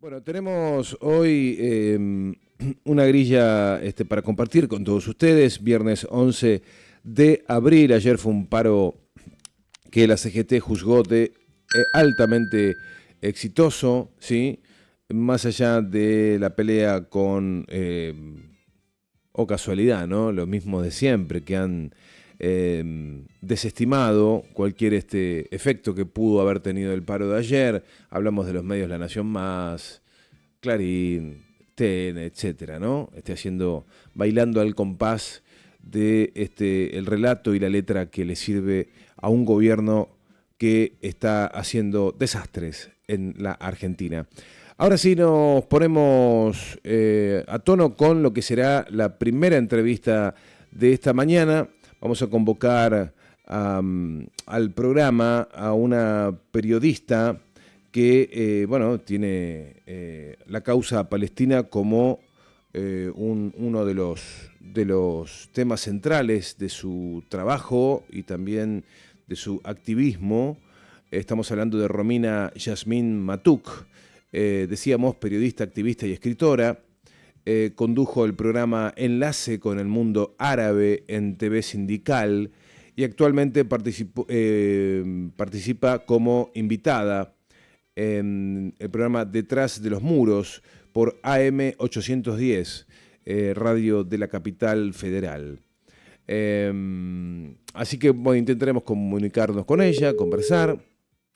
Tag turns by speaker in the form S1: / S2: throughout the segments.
S1: Bueno, tenemos hoy una grilla para compartir con todos ustedes. Viernes 11 de abril. Ayer fue un paro que la CGT juzgó de altamente exitoso, ¿sí? Más allá de la pelea con, o casualidad, ¿no? Lo mismo de siempre, que han desestimado cualquier efecto que pudo haber tenido el paro de ayer. Hablamos de los medios La Nación Más, Clarín, TN, etcétera, ¿no? Bailando al compás de el relato y la letra que le sirve a un gobierno que está haciendo desastres en la Argentina. Ahora sí nos ponemos a tono con lo que será la primera entrevista de esta mañana. Vamos a convocar al programa a una periodista que tiene la causa palestina como uno de los temas centrales de su trabajo y también de su activismo. Estamos hablando de Romina Yasmín Matuk, decíamos periodista, activista y escritora. Condujo el programa Enlace con el Mundo Árabe en TV Sindical y actualmente participa como invitada en el programa Detrás de los Muros por AM 810, radio de la capital federal. Así que intentaremos comunicarnos con ella, conversar,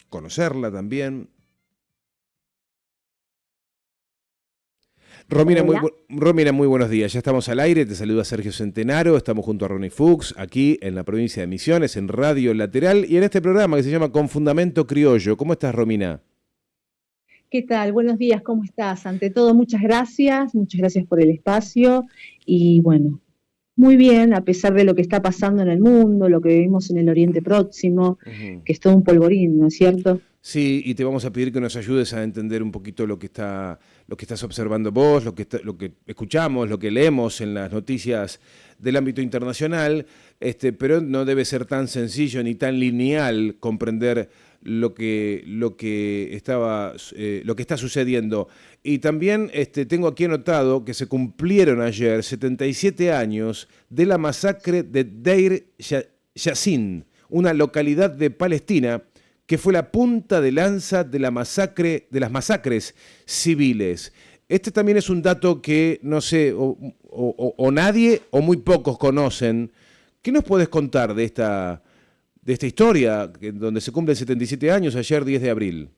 S1: conocerla también. Romina, muy buenos días. Ya estamos al aire. Te saluda Sergio Centenaro. Estamos junto a Ronnie Fuchs, aquí en la provincia de Misiones, en Radio Lateral, y en este programa que se llama Con Fundamento Criollo. ¿Cómo estás, Romina?
S2: ¿Qué tal? Buenos días, ¿cómo estás? Ante todo, muchas gracias por el espacio y bueno, muy bien, a pesar de lo que está pasando en el mundo, lo que vivimos en el Oriente Próximo, que es todo un polvorín, ¿no es cierto?
S1: Sí, y te vamos a pedir que nos ayudes a entender un poquito lo que estás observando vos, lo que escuchamos, lo que leemos en las noticias del ámbito internacional, pero no debe ser tan sencillo ni tan lineal comprender lo que está sucediendo. Y también tengo aquí anotado que se cumplieron ayer 77 años de la masacre de Deir Yassin, una localidad de Palestina que fue la punta de lanza de las masacres civiles. Este también es un dato que no sé, o nadie o muy pocos conocen. ¿Qué nos puedes contar de esta historia, donde se cumplen 77 años, ayer 10 de abril?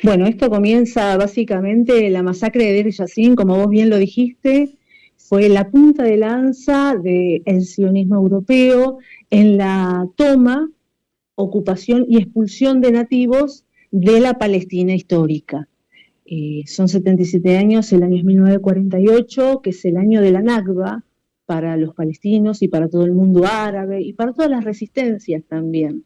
S2: Bueno, esto comienza básicamente la masacre de Deir Yassin, como vos bien lo dijiste, fue la punta de lanza del sionismo europeo en la toma, ocupación y expulsión de nativos de la Palestina histórica. Son 77 años, el año es 1948, que es el año de la Nakba para los palestinos y para todo el mundo árabe y para todas las resistencias también,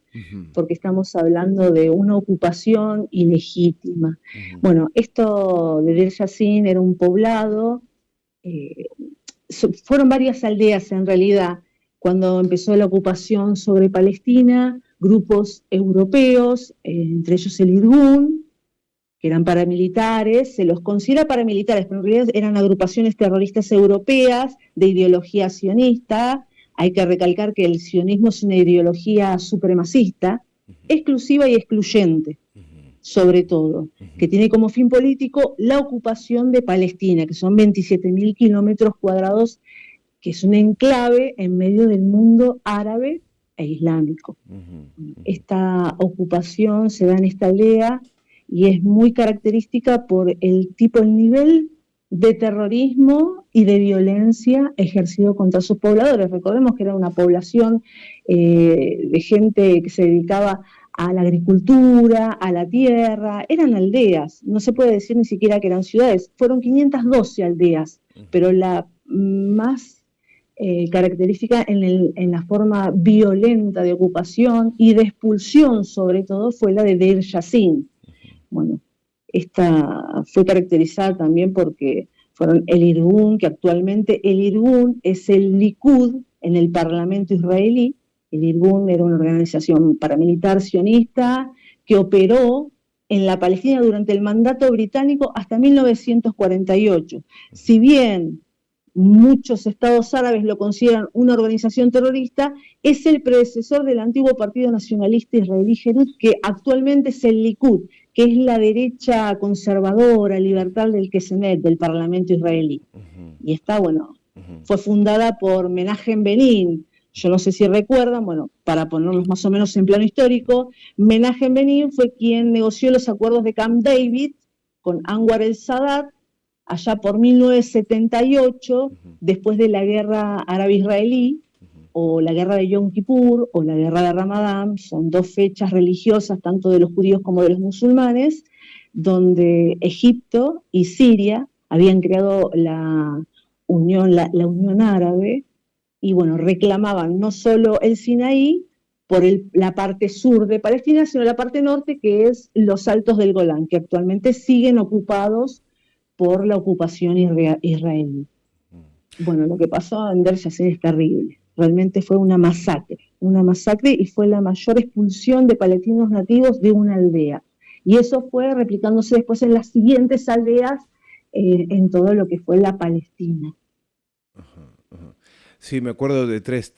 S2: porque estamos hablando de una ocupación ilegítima. Bueno, esto de Deir Yassin era un poblado, fueron varias aldeas en realidad, cuando empezó la ocupación sobre Palestina, grupos europeos, entre ellos el Irgun, que eran paramilitares, se los considera paramilitares, pero en realidad eran agrupaciones terroristas europeas de ideología sionista. Hay que recalcar que el sionismo es una ideología supremacista, exclusiva y excluyente, sobre todo, que tiene como fin político la ocupación de Palestina, que son 27.000 kilómetros cuadrados, que es un enclave en medio del mundo árabe e islámico. Esta ocupación se da en esta aldea y es muy característica por el nivel de terrorismo y de violencia ejercido contra sus pobladores. Recordemos que era una población de gente que se dedicaba a la agricultura, a la tierra, eran aldeas, no se puede decir ni siquiera que eran ciudades, fueron 512 aldeas, pero la más característica en la forma violenta de ocupación y de expulsión, sobre todo, fue la de Deir Yassin. Bueno, esta fue caracterizada también porque fueron el Irgun, que actualmente el Irgun es el Likud en el Parlamento israelí. El Irgun era una organización paramilitar sionista que operó en la Palestina durante el mandato británico hasta 1948. Si bien muchos estados árabes lo consideran una organización terrorista, es el predecesor del antiguo Partido Nacionalista Israelí Herut, que actualmente es el Likud, que es la derecha conservadora, liberal del Knesset, del Parlamento israelí. Y está, bueno, fue fundada por Menachem Begin. Yo no sé si recuerdan, bueno, para ponerlos más o menos en plano histórico, Menachem Begin fue quien negoció los acuerdos de Camp David con Anwar el-Sadat allá por 1978, después de la guerra árabe-israelí, o la guerra de Yom Kippur, o la guerra de Ramadán. Son dos fechas religiosas, tanto de los judíos como de los musulmanes, donde Egipto y Siria habían creado la Unión Árabe, y bueno, reclamaban no solo el Sinaí por la parte sur de Palestina, sino la parte norte, que es los Altos del Golán, que actualmente siguen ocupados por la ocupación israelí. Bueno, lo que pasó en Der Yassin es terrible. Realmente fue una masacre, y fue la mayor expulsión de palestinos nativos de una aldea. Y eso fue replicándose después en las siguientes aldeas, en todo lo que fue la Palestina.
S1: Sí, me acuerdo de tres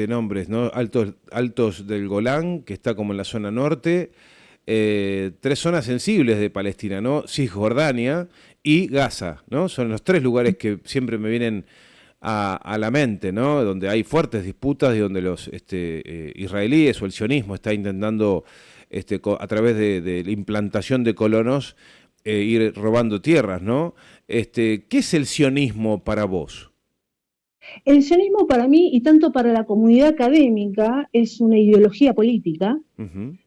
S1: nombres, ¿no? Altos del Golán, que está como en la zona norte, tres zonas sensibles de Palestina, ¿no? Cisjordania y Gaza, ¿no? Son los tres lugares que siempre me vienen a la mente, ¿no? Donde hay fuertes disputas y donde los israelíes o el sionismo está intentando, a través de la implantación de colonos, ir robando tierras, ¿no? ¿Qué es el sionismo para vos?
S2: El sionismo para mí, y tanto para la comunidad académica, es una ideología política,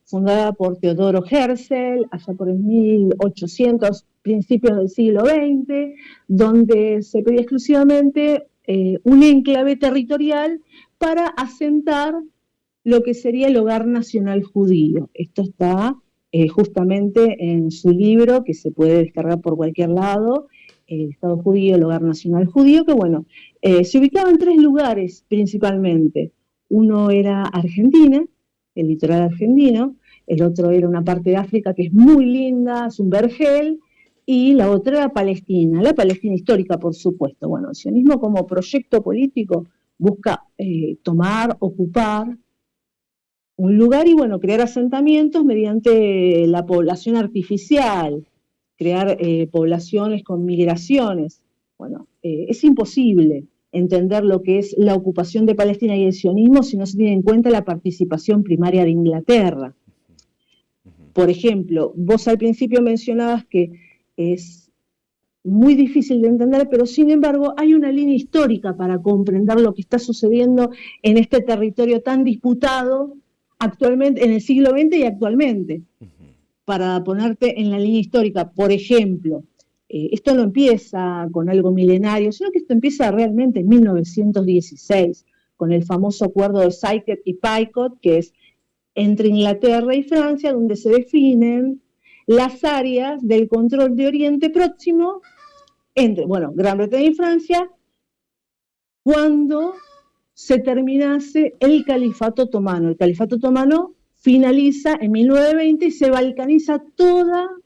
S2: fundada por Teodoro Herzl, allá por el 1800, principios del siglo XX, donde se pedía exclusivamente un enclave territorial para asentar lo que sería el hogar nacional judío. Esto está justamente en su libro, que se puede descargar por cualquier lado, El Estado Judío, el Hogar Nacional Judío, que bueno, se ubicaba en tres lugares principalmente. Uno era Argentina, el litoral argentino; el otro era una parte de África que es muy linda, es un vergel; y la otra era Palestina, la Palestina histórica, por supuesto. Bueno, el sionismo como proyecto político busca tomar, ocupar un lugar y, bueno, crear asentamientos mediante la población artificial, crear poblaciones con migraciones. Bueno, es imposible entender lo que es la ocupación de Palestina y el sionismo si no se tiene en cuenta la participación primaria de Inglaterra. Por ejemplo, vos al principio mencionabas que es muy difícil de entender, pero sin embargo hay una línea histórica para comprender lo que está sucediendo en este territorio tan disputado actualmente, en el siglo XX y actualmente. Para ponerte en la línea histórica, por ejemplo, esto no empieza con algo milenario, sino que esto empieza realmente en 1916, con el famoso acuerdo de Sykes y Picot, que es entre Inglaterra y Francia, donde se definen las áreas del control de Oriente Próximo entre, bueno, Gran Bretaña y Francia, cuando se terminase el Califato Otomano. El Califato Otomano finaliza en 1920 y se balcaniza todo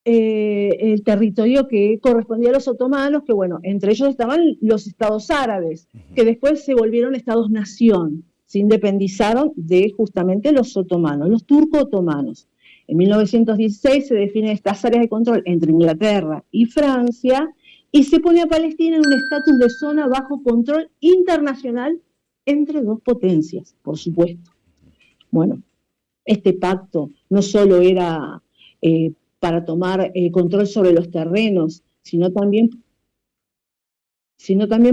S2: el territorio que correspondía a los otomanos, que bueno, entre ellos estaban los estados árabes, que después se volvieron estados-nación, se independizaron de justamente los otomanos, los turco-otomanos. En 1916 se definen estas áreas de control entre Inglaterra y Francia, y se pone a Palestina en un estatus de zona bajo control internacional entre dos potencias, por supuesto. Bueno, este pacto no solo era para tomar control sobre los terrenos, sino también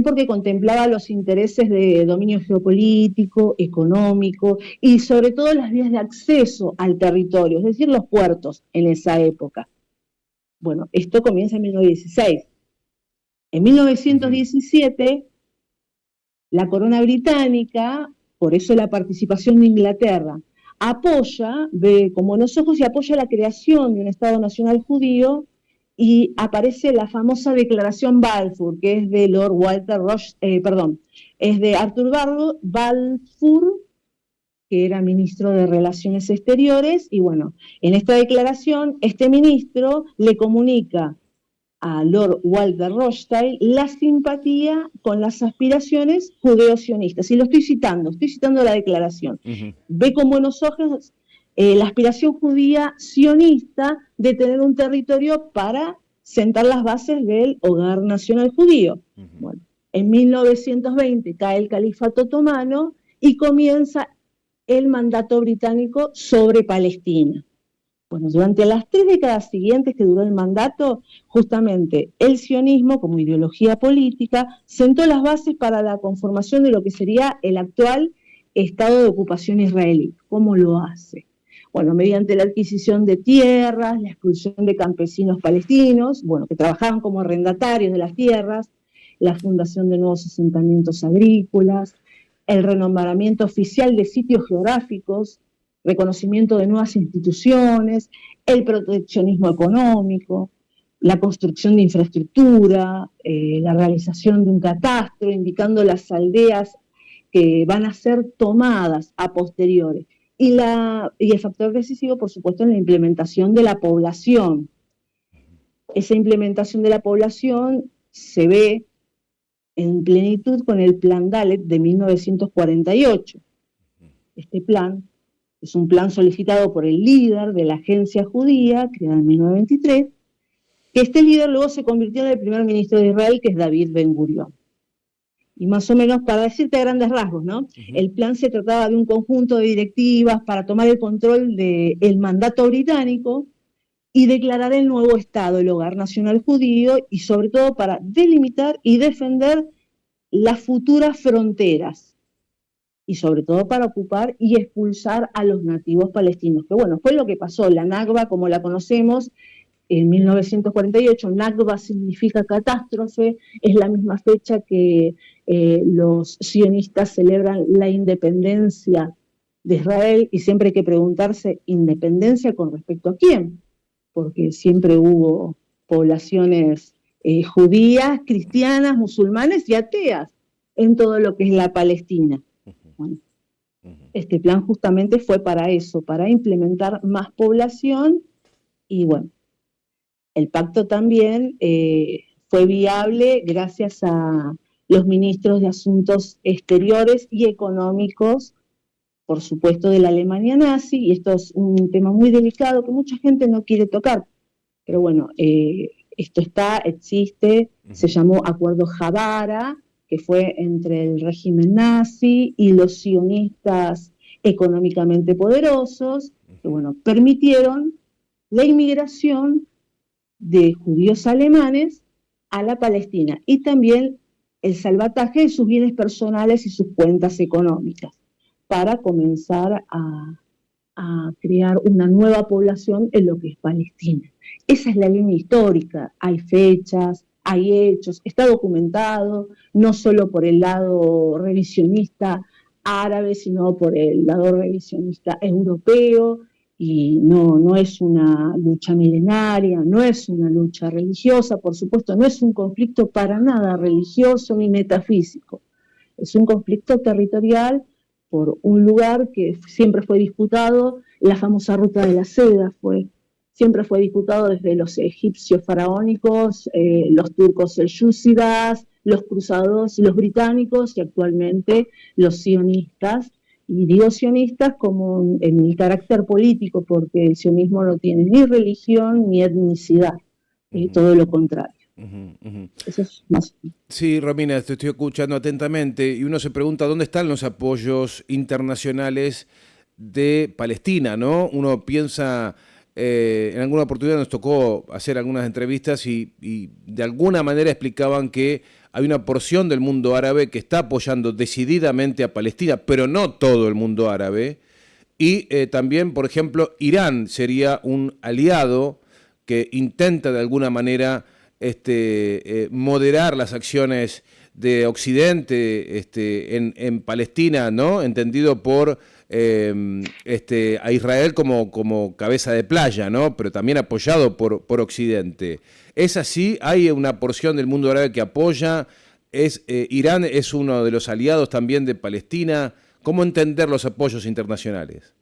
S2: porque contemplaba los intereses de dominio geopolítico, económico y sobre todo las vías de acceso al territorio, es decir, los puertos en esa época. Bueno, esto comienza en 1916. En 1917, la corona británica, por eso la participación de Inglaterra, apoya, ve con buenos ojos y apoya la creación de un Estado Nacional Judío, y aparece la famosa Declaración Balfour, que es de Lord Walter Roche, es de Arthur Balfour, que era ministro de Relaciones Exteriores, y bueno, en esta declaración, este ministro le comunica a Lord Walter Rothschild la simpatía con las aspiraciones judeo-sionistas. Y lo estoy citando la declaración. Ve con buenos ojos la aspiración judía sionista de tener un territorio para sentar las bases del hogar nacional judío. Bueno, en 1920 cae el califato otomano y comienza el mandato británico sobre Palestina. Bueno, durante las 3 décadas siguientes que duró el mandato, justamente el sionismo, como ideología política, sentó las bases para la conformación de lo que sería el actual Estado de ocupación israelí. ¿Cómo lo hace? Bueno, mediante la adquisición de tierras, la expulsión de campesinos palestinos, bueno, que trabajaban como arrendatarios de las tierras, la fundación de nuevos asentamientos agrícolas, el renombramiento oficial de sitios geográficos, reconocimiento de nuevas instituciones, el proteccionismo económico, la construcción de infraestructura, la realización de un catastro indicando las aldeas que van a ser tomadas a posteriori. Y el factor decisivo, por supuesto, en la implementación de la población. Esa implementación de la población se ve en plenitud con el Plan Dalet de 1948. Este plan es un plan solicitado por el líder de la agencia judía, creada en 1923, que este líder luego se convirtió en el primer ministro de Israel, que es David Ben-Gurión. Y más o menos, para decirte a grandes rasgos, ¿no? El plan se trataba de un conjunto de directivas para tomar el control del mandato británico y declarar el nuevo Estado, el hogar nacional judío, y sobre todo para delimitar y defender las futuras fronteras, y sobre todo para ocupar y expulsar a los nativos palestinos, que bueno, fue lo que pasó. La Nakba, como la conocemos, en 1948, Nakba significa catástrofe, es la misma fecha que los sionistas celebran la independencia de Israel, y siempre hay que preguntarse, ¿independencia con respecto a quién? Porque siempre hubo poblaciones judías, cristianas, musulmanes y ateas en todo lo que es la Palestina. Bueno, este plan justamente fue para eso, para implementar más población, y bueno, el pacto también fue viable gracias a los ministros de Asuntos Exteriores y Económicos, por supuesto, de la Alemania nazi, y esto es un tema muy delicado que mucha gente no quiere tocar, pero bueno, esto existe, se llamó Acuerdo Javara, que fue entre el régimen nazi y los sionistas económicamente poderosos, que bueno, permitieron la inmigración de judíos alemanes a la Palestina y también el salvataje de sus bienes personales y sus cuentas económicas para comenzar a crear una nueva población en lo que es Palestina. Esa es la línea histórica, hay fechas, hay hechos, está documentado, no solo por el lado revisionista árabe, sino por el lado revisionista europeo, y no es una lucha milenaria, no es una lucha religiosa, por supuesto, no es un conflicto para nada religioso ni metafísico, es un conflicto territorial por un lugar que siempre fue disputado. La famosa ruta de la seda siempre fue disputado desde los egipcios faraónicos, los turcos selyúcidas, los cruzados, los británicos, y actualmente los sionistas. Y digo sionistas como en el carácter político, porque el sionismo no tiene ni religión ni etnicidad, todo lo contrario. Eso es más.
S1: Sí, Romina, te estoy escuchando atentamente y uno se pregunta dónde están los apoyos internacionales de Palestina, ¿no? Uno piensa, en alguna oportunidad nos tocó hacer algunas entrevistas y de alguna manera explicaban que hay una porción del mundo árabe que está apoyando decididamente a Palestina, pero no todo el mundo árabe. Y también, por ejemplo, Irán sería un aliado que intenta de alguna manera moderar las acciones de Occidente en Palestina, ¿no? Entendido por a Israel como cabeza de playa, ¿no? Pero también apoyado por Occidente. ¿Es así? ¿Hay una porción del mundo árabe que apoya? ¿Irán es uno de los aliados también de Palestina? ¿Cómo entender los apoyos internacionales?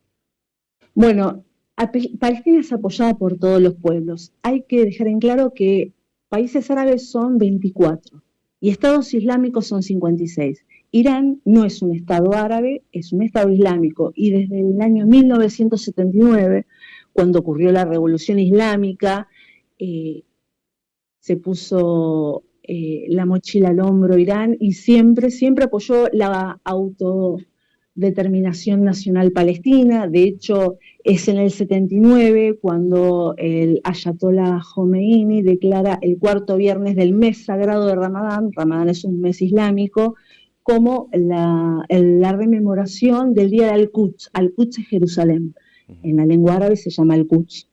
S2: Bueno, Palestina es apoyada por todos los pueblos. Hay que dejar en claro que países árabes son 24 y estados islámicos son 56. Irán no es un estado árabe, es un estado islámico, y desde el año 1979, cuando ocurrió la revolución islámica, se puso la mochila al hombro Irán y siempre apoyó la autodeterminación nacional palestina. De hecho, es en el 79 cuando el Ayatollah Khomeini declara el cuarto viernes del mes sagrado de Ramadán. Ramadán es un mes islámico, como la rememoración del día de Al-Quds. Al-Quds es Jerusalén. En la lengua árabe se llama Al-Quds.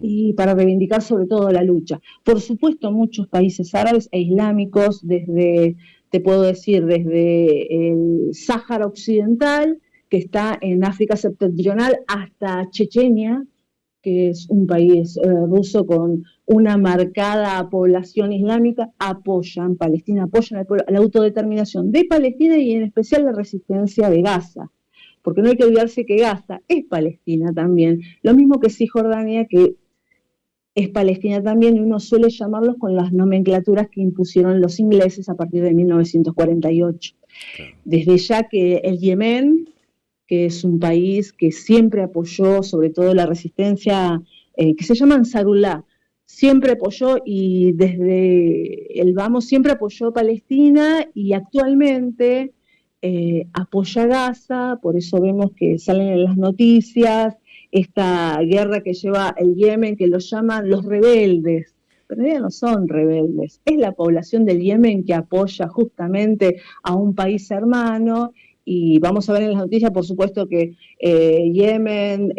S2: Y para reivindicar sobre todo la lucha. Por supuesto, muchos países árabes e islámicos, te puedo decir, desde el Sáhara Occidental, que está en África septentrional, hasta Chechenia, que es un país ruso con una marcada población islámica, apoyan Palestina, apoyan la autodeterminación de Palestina y en especial la resistencia de Gaza. Porque no hay que olvidarse que Gaza es Palestina también, lo mismo que Cisjordania, que es Palestina también, y uno suele llamarlos con las nomenclaturas que impusieron los ingleses a partir de 1948. Claro. Desde ya que el Yemen, que es un país que siempre apoyó sobre todo la resistencia, que se llama Ansarullah, siempre apoyó, y desde el vamos siempre apoyó Palestina, y actualmente apoya Gaza. Por eso vemos que salen en las noticias esta guerra que lleva el Yemen, que los llaman los rebeldes, pero en realidad no son rebeldes, es la población del Yemen que apoya justamente a un país hermano. Y vamos a ver en las noticias, por supuesto, que Yemen,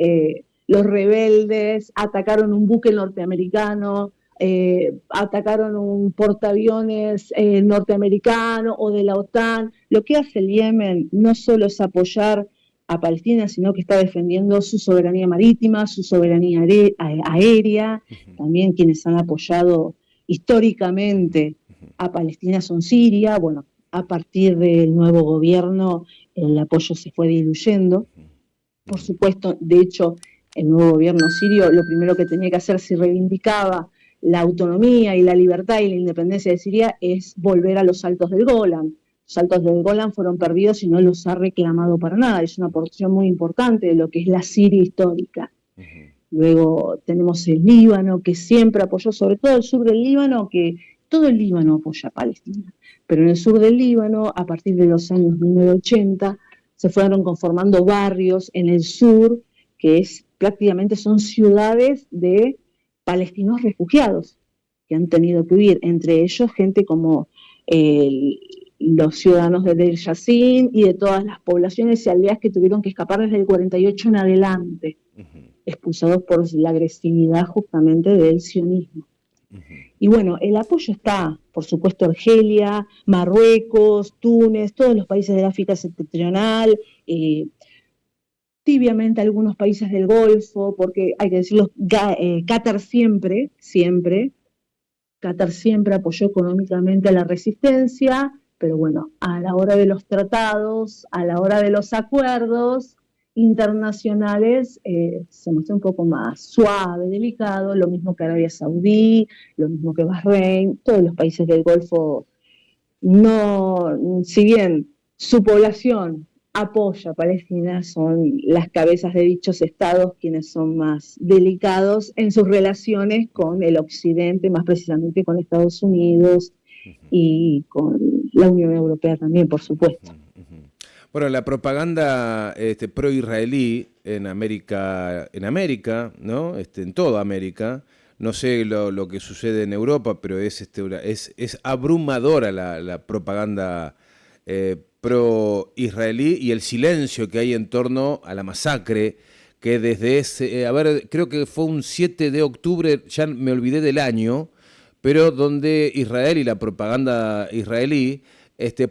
S2: los rebeldes atacaron un buque norteamericano, atacaron un portaaviones norteamericano o de la OTAN. Lo que hace el Yemen no solo es apoyar a Palestina, sino que está defendiendo su soberanía marítima, su soberanía aérea. También quienes han apoyado históricamente a Palestina son Siria. Bueno, a partir del nuevo gobierno el apoyo se fue diluyendo. Por supuesto, de hecho, el nuevo gobierno sirio lo primero que tenía que hacer si reivindicaba la autonomía y la libertad y la independencia de Siria es volver a los Altos del Golán. Los Altos del Golán fueron perdidos y no los ha reclamado para nada. Es una porción muy importante de lo que es la Siria histórica. Luego tenemos el Líbano, que siempre apoyó, sobre todo el sur del Líbano, que todo el Líbano apoya a Palestina. Pero en el sur del Líbano, a partir de los años 1980, se fueron conformando barrios en el sur, que prácticamente son ciudades de palestinos refugiados que han tenido que huir, entre ellos gente como los ciudadanos de Deir Yassin y de todas las poblaciones y aldeas que tuvieron que escapar desde el 48 en adelante, expulsados por la agresividad justamente del sionismo. Y bueno, el apoyo está, por supuesto, Argelia, Marruecos, Túnez, todos los países de África septentrional, tibiamente algunos países del Golfo, porque hay que decirlo, Qatar siempre apoyó económicamente a la resistencia, pero bueno, a la hora de los tratados, a la hora de los acuerdos internacionales, se mostró un poco más suave, delicado, lo mismo que Arabia Saudí, lo mismo que Bahrein, todos los países del Golfo, no, si bien su población apoya a Palestina, son las cabezas de dichos estados quienes son más delicados en sus relaciones con el Occidente, más precisamente con Estados Unidos y con la Unión Europea también, por supuesto.
S1: Bueno, la propaganda pro-israelí en América, ¿no? En toda América, no sé lo que sucede en Europa, pero es abrumadora la propaganda pro-israelí y el silencio que hay en torno a la masacre, que desde creo que fue un 7 de octubre, ya me olvidé del año, pero donde Israel y la propaganda israelí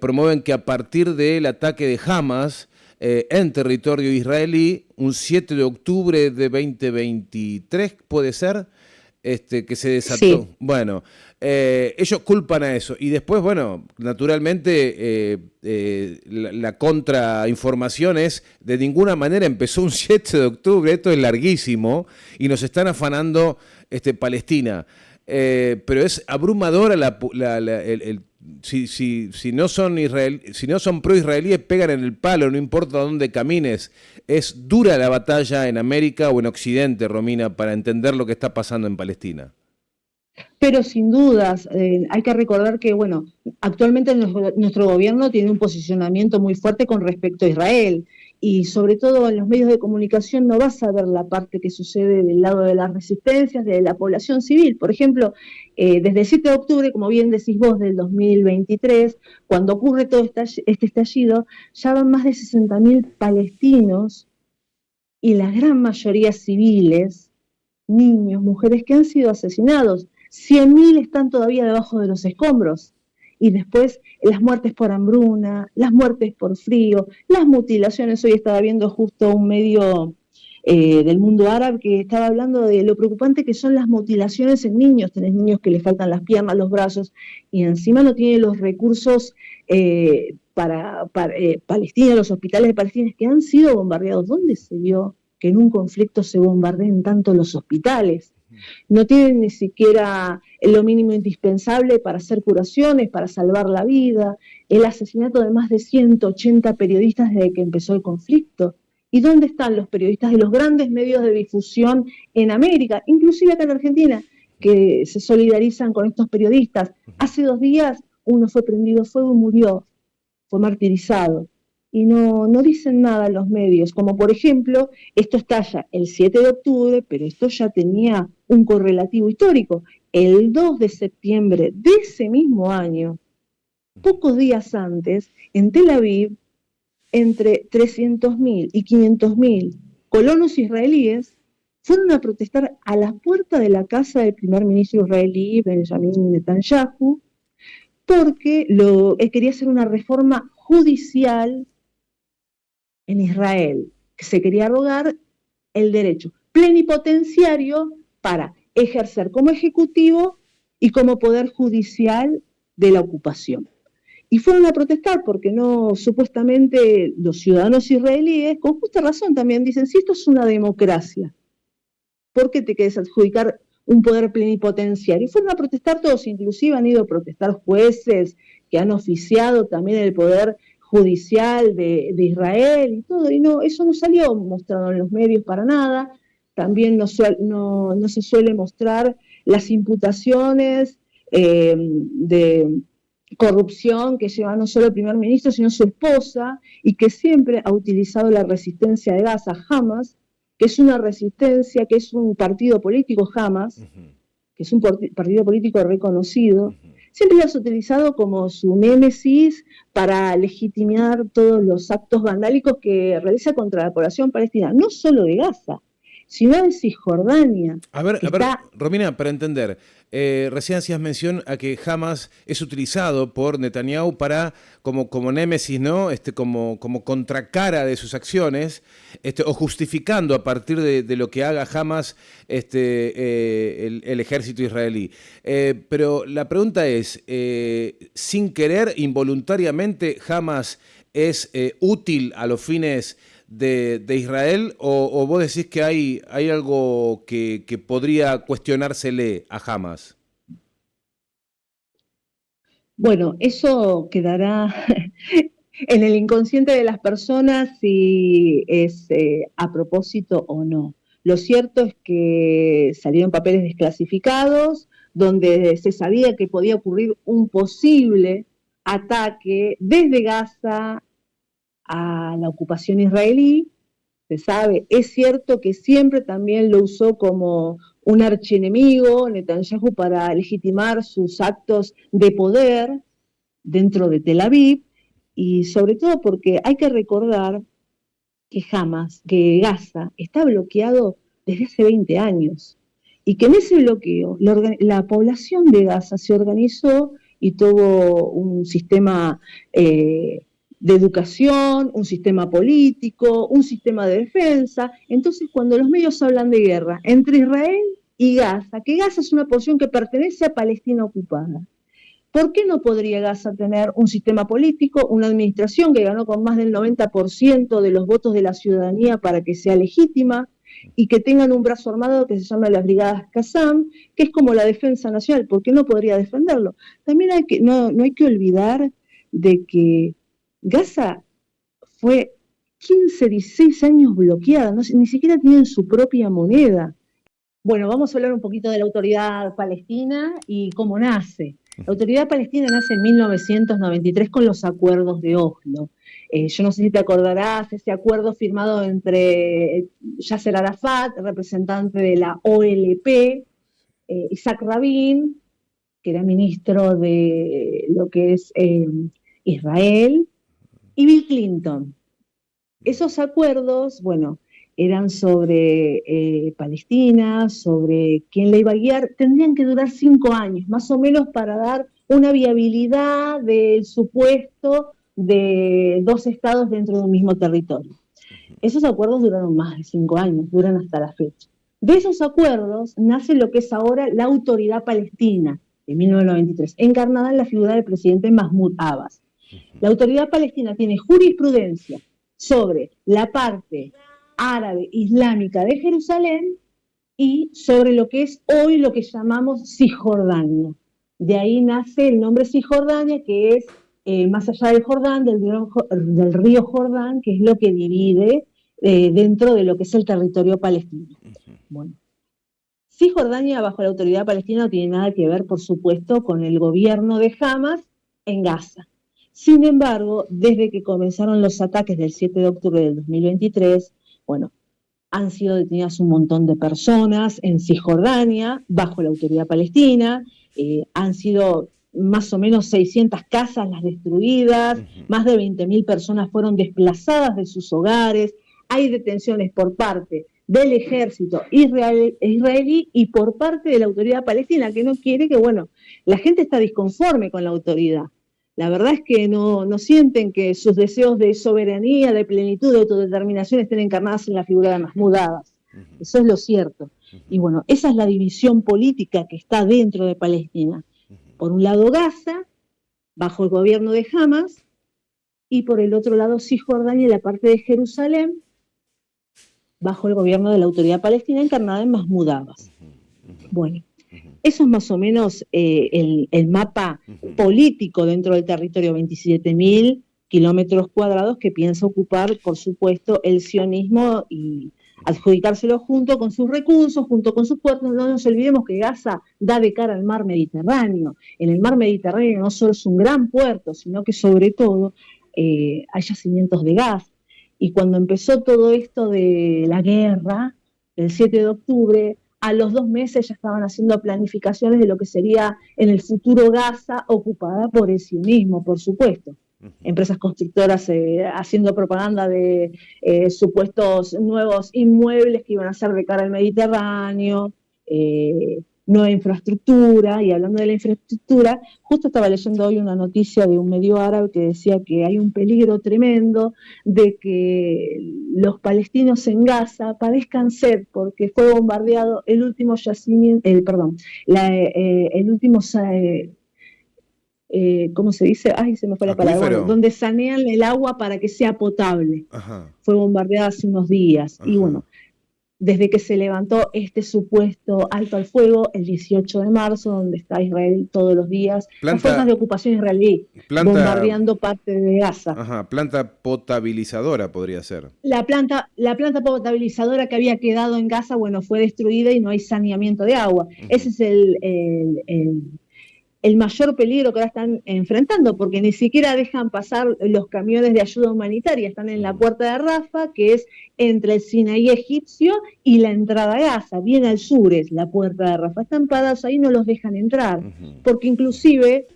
S1: promueven que a partir del ataque de Hamas en territorio israelí, un 7 de octubre de 2023, puede ser, que se desató.
S2: Sí.
S1: Bueno, ellos culpan a eso. Y después, bueno, naturalmente la contrainformación es, de ninguna manera empezó un 7 de octubre, esto es larguísimo, y nos están afanando Palestina. Pero es abrumadora si no son si no son pro-israelíes, pegan en el palo, no importa dónde camines. Es dura la batalla en América o en Occidente, Romina, para entender lo que está pasando en Palestina.
S2: Pero sin dudas, hay que recordar que, bueno, actualmente nuestro gobierno tiene un posicionamiento muy fuerte con respecto a Israel, y sobre todo en los medios de comunicación no vas a ver la parte que sucede del lado de las resistencias, de la población civil. Por ejemplo, desde el 7 de octubre, como bien decís vos, del 2023, cuando ocurre todo este estallido, ya van más de 60.000 palestinos, y la gran mayoría civiles, niños, mujeres que han sido asesinados. 100.000 están todavía debajo de los escombros. Y después las muertes por hambruna, las muertes por frío, las mutilaciones. Hoy estaba viendo justo un medio del mundo árabe que estaba hablando de lo preocupante que son las mutilaciones en niños. Tenés niños que les faltan las piernas, los brazos, y encima no tienen los recursos para Palestina, los hospitales de Palestina que han sido bombardeados. ¿Dónde se vio que en un conflicto se bombardeen tanto los hospitales? No tienen ni siquiera lo mínimo indispensable para hacer curaciones, para salvar la vida. El asesinato de más de 180 periodistas desde que empezó el conflicto. ¿Y dónde están los periodistas de los grandes medios de difusión en América, inclusive acá en Argentina, que se solidarizan con estos periodistas? Hace 2 días uno fue prendido fuego y murió, fue martirizado. Y no dicen nada los medios, como por ejemplo, esto estalla el 7 de octubre, pero esto ya tenía un correlativo histórico. El 2 de septiembre de ese mismo año, pocos días antes, en Tel Aviv, entre 300.000 y 500.000 colonos israelíes fueron a protestar a la puerta de la casa del primer ministro israelí, Benjamin Netanyahu, porque él quería hacer una reforma judicial en Israel, que se quería arrogar el derecho plenipotenciario para ejercer como ejecutivo y como poder judicial de la ocupación. Y fueron a protestar porque no, supuestamente los ciudadanos israelíes, con justa razón también dicen, si esto es una democracia, ¿por qué te quieres adjudicar un poder plenipotenciario? Y fueron a protestar todos, inclusive han ido a protestar jueces que han oficiado también el poder judicial de Israel y todo, y no, eso no salió mostrado en los medios para nada. También no se suele mostrar las imputaciones de corrupción que lleva no solo el primer ministro, sino su esposa, y que siempre ha utilizado la resistencia de Gaza, Hamas, que es una resistencia, que es un partido político, Hamas, que es un partido político reconocido, siempre lo has utilizado como su némesis para legitimar todos los actos vandálicos que realiza contra la población palestina, no solo de Gaza, sino de Cisjordania.
S1: A ver, Romina, para entender, recién hacías mención a que Hamas es utilizado por Netanyahu para como némesis, ¿no? Como contracara de sus acciones, o justificando a partir de lo que haga Hamas el ejército israelí. Pero la pregunta es, sin querer, involuntariamente, Hamas es útil a los fines de Israel, o vos decís que hay algo que podría cuestionársele a Hamas?
S2: Bueno, eso quedará en el inconsciente de las personas si es a propósito o no. Lo cierto es que salieron papeles desclasificados donde se sabía que podía ocurrir un posible ataque desde Gaza a la ocupación israelí. Se sabe, es cierto que siempre también lo usó como un archienemigo Netanyahu para legitimar sus actos de poder dentro de Tel Aviv, y sobre todo porque hay que recordar que Gaza está bloqueado desde hace 20 años, y que en ese bloqueo la población de Gaza se organizó y tuvo un sistema de educación, un sistema político, un sistema de defensa. Entonces, cuando los medios hablan de guerra entre Israel y Gaza, que Gaza es una porción que pertenece a Palestina ocupada. ¿Por qué no podría Gaza tener un sistema político, una administración que ganó con más del 90% de los votos de la ciudadanía para que sea legítima y que tengan un brazo armado que se llama las Brigadas Qassam, que es como la defensa nacional? ¿Por qué no podría defenderlo? También no hay que olvidar de que Gaza fue 15, 16 años bloqueada, ni siquiera tienen su propia moneda. Bueno, vamos a hablar un poquito de la Autoridad Palestina y cómo nace. La Autoridad Palestina nace en 1993 con los acuerdos de Oslo. Yo no sé si te acordarás, ese acuerdo firmado entre Yasser Arafat, representante de la OLP, Isaac Rabin, que era ministro de lo que es Israel, y Bill Clinton. Esos acuerdos, bueno, eran sobre Palestina, sobre quién la iba a guiar, tendrían que durar 5 años, más o menos, para dar una viabilidad del supuesto de 2 estados dentro de un mismo territorio. Esos acuerdos duraron más de 5 años, duran hasta la fecha. De esos acuerdos nace lo que es ahora la Autoridad Palestina, en 1993, encarnada en la figura del presidente Mahmoud Abbas. La Autoridad Palestina tiene jurisprudencia sobre la parte árabe islámica de Jerusalén y sobre lo que es hoy lo que llamamos Cisjordania. De ahí nace el nombre Cisjordania, que es más allá del Jordán, del río Jordán, que es lo que divide dentro de lo que es el territorio palestino. Bueno, Cisjordania bajo la Autoridad Palestina no tiene nada que ver, por supuesto, con el gobierno de Hamas en Gaza. Sin embargo, desde que comenzaron los ataques del 7 de octubre del 2023, bueno, han sido detenidas un montón de personas en Cisjordania, bajo la Autoridad Palestina, han sido más o menos 600 casas las destruidas, más de 20.000 personas fueron desplazadas de sus hogares, hay detenciones por parte del ejército israelí y por parte de la Autoridad Palestina, que no quiere que, bueno, la gente está disconforme con la autoridad. La verdad es que no sienten que sus deseos de soberanía, de plenitud, de autodeterminación estén encarnadas en la figura de Mahmoud Abbas. Eso es lo cierto. Y bueno, esa es la división política que está dentro de Palestina. Por un lado Gaza, bajo el gobierno de Hamas, y por el otro lado Cisjordania y la parte de Jerusalén, bajo el gobierno de la Autoridad Palestina encarnada en Mahmoud Abbas. Bueno, eso es más o menos el mapa político dentro del territorio, 27.000 kilómetros cuadrados que piensa ocupar, por supuesto, el sionismo y adjudicárselo junto con sus recursos, junto con sus puertos. No nos olvidemos que Gaza da de cara al mar Mediterráneo. En el mar Mediterráneo no solo es un gran puerto, sino que sobre todo hay yacimientos de gas. Y cuando empezó todo esto de la guerra, el 7 de octubre, a los 2 meses ya estaban haciendo planificaciones de lo que sería en el futuro Gaza ocupada por el sionismo, por supuesto. Empresas constructoras haciendo propaganda de supuestos nuevos inmuebles que iban a ser de cara al Mediterráneo, nueva infraestructura. Y hablando de la infraestructura, justo estaba leyendo hoy una noticia de un medio árabe que decía que hay un peligro tremendo de que los palestinos en Gaza padezcan sed porque fue bombardeado el último yacimiento, el último ¿cómo se dice? Ay, se me fue la palabra. Bueno, donde sanean el agua para que sea potable. Ajá. Fue bombardeada hace unos días. Ajá. Y bueno, desde que se levantó este supuesto alto al fuego, el 18 de marzo, donde está Israel todos los días, las fuerzas de ocupación israelí bombardeando parte de Gaza.
S1: Ajá, planta potabilizadora podría ser.
S2: La planta potabilizadora que había quedado en Gaza, bueno, fue destruida y no hay saneamiento de agua. Ese es el mayor peligro que ahora están enfrentando, porque ni siquiera dejan pasar los camiones de ayuda humanitaria, están en la puerta de Rafah, que es entre el Sinaí egipcio y la entrada a Gaza, bien al sur es la puerta de Rafah, están parados ahí, no los dejan entrar, porque inclusive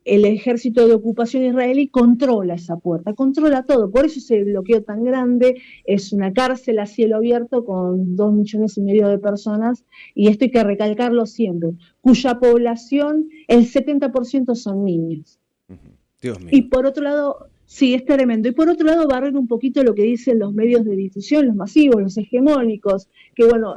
S2: el ejército de ocupación israelí controla esa puerta, controla todo, por eso ese bloqueo tan grande, es una cárcel a cielo abierto con 2,5 millones de personas, y esto hay que recalcarlo siempre, cuya población, el 70% son niños.
S1: Dios mío.
S2: Y por otro lado, Sí, es tremendo. Y por otro lado, barrer un poquito lo que dicen los medios de difusión, los masivos, los hegemónicos, que bueno,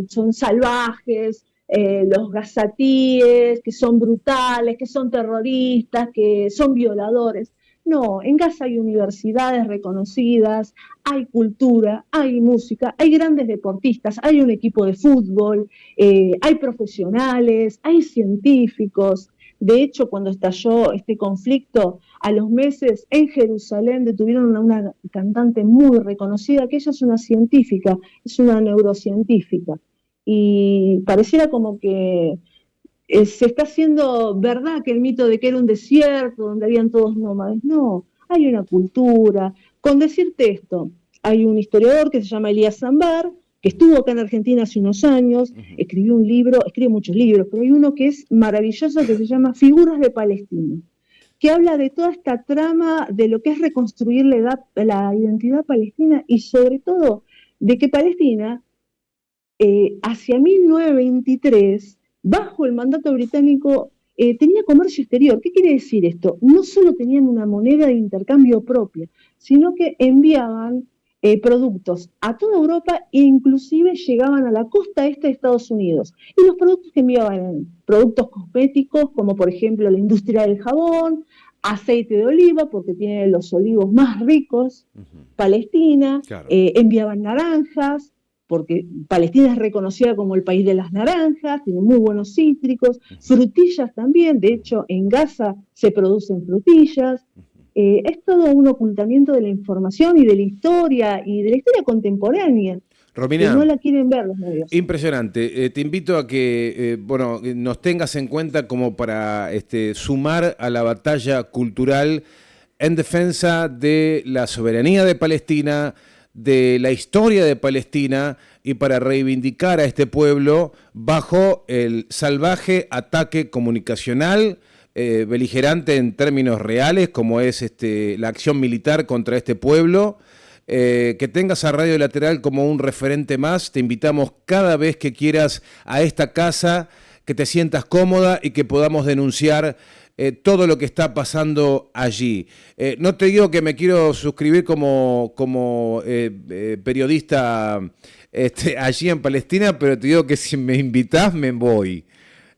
S2: son salvajes, los gazatíes, que son brutales, que son terroristas, que son violadores. No, en Gaza hay universidades reconocidas, hay cultura, hay música, hay grandes deportistas, hay un equipo de fútbol, hay profesionales, hay científicos. De hecho, cuando estalló este conflicto, a los meses en Jerusalén detuvieron a una cantante muy reconocida, que ella es una científica, es una neurocientífica. Y pareciera como que se está haciendo verdad que el mito de que era un desierto donde habían todos nómades. No, hay una cultura. Con decirte esto, hay un historiador que se llama Elías Sambar, que estuvo acá en Argentina hace unos años, escribió un libro, escribe muchos libros, pero hay uno que es maravilloso que se llama Figuras de Palestina, que habla de toda esta trama de lo que es reconstruir la identidad palestina y sobre todo de que Palestina, hacia 1923, bajo el mandato británico, tenía comercio exterior. ¿Qué quiere decir esto? No solo tenían una moneda de intercambio propia, sino que enviaban productos a toda Europa e inclusive llegaban a la costa este de Estados Unidos. Y los productos que enviaban eran productos cosméticos, como por ejemplo la industria del jabón, aceite de oliva, porque tiene los olivos más ricos, Palestina,
S1: Claro.
S2: enviaban naranjas, porque Palestina es reconocida como el país de las naranjas, tiene muy buenos cítricos, frutillas también, de hecho en Gaza se producen frutillas. Es todo un ocultamiento de la información y de la historia contemporánea, que
S1: Romina,
S2: no la quieren ver los medios.
S1: impresionante. Te invito a que nos tengas en cuenta como para sumar a la batalla cultural en defensa de la soberanía de Palestina, de la historia de Palestina y para reivindicar a este pueblo bajo el salvaje ataque comunicacional beligerante en términos reales, como es la acción militar contra este pueblo. Que tengas a Radio Lateral como un referente más. Te invitamos cada vez que quieras a esta casa, que te sientas cómoda y que podamos denunciar todo lo que está pasando allí. No te digo que me quiero suscribir como periodista allí en Palestina, pero te digo que si me invitás me voy.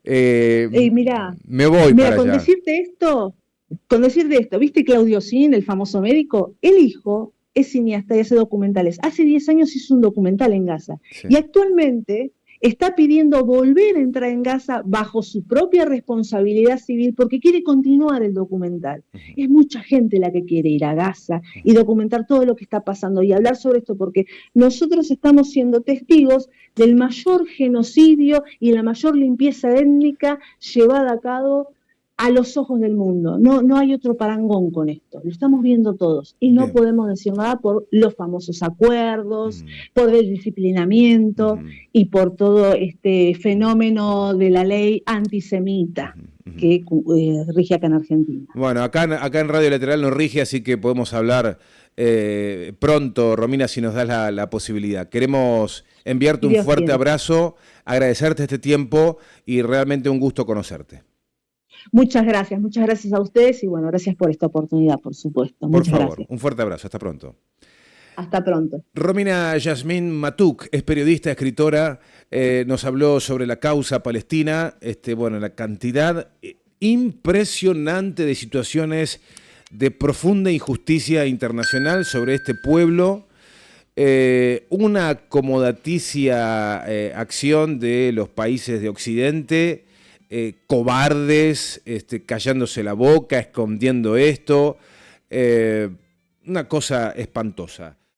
S2: Mira,
S1: Me voy para allá.
S2: Con decirte esto, ¿viste Claudio Sin, el famoso médico? El hijo es cineasta y hace documentales. Hace 10 años hizo un documental en Gaza.
S1: Sí.
S2: Y actualmente está pidiendo volver a entrar en Gaza bajo su propia responsabilidad civil porque quiere continuar el documental. Es mucha gente la que quiere ir a Gaza y documentar todo lo que está pasando y hablar sobre esto porque nosotros estamos siendo testigos del mayor genocidio y la mayor limpieza étnica llevada a cabo a los ojos del mundo. No hay otro parangón con esto. Lo estamos viendo todos y no podemos decir nada por los famosos acuerdos, por el disciplinamiento y por todo este fenómeno de la ley antisemita que rige acá en Argentina.
S1: Bueno, acá en Radio Lateral nos rige, así que podemos hablar pronto, Romina, si nos das la posibilidad. Queremos enviarte un fuerte abrazo, agradecerte este tiempo y realmente un gusto conocerte.
S2: Muchas gracias a ustedes y bueno, gracias por esta oportunidad, por supuesto.
S1: Por favor, un fuerte abrazo, hasta pronto.
S2: Hasta pronto.
S1: Romina Yasmín Matuk es periodista, escritora, nos habló sobre la causa palestina, la cantidad impresionante de situaciones de profunda injusticia internacional sobre este pueblo, una acomodaticia acción de los países de Occidente, cobardes, callándose la boca, escondiendo esto, una cosa espantosa.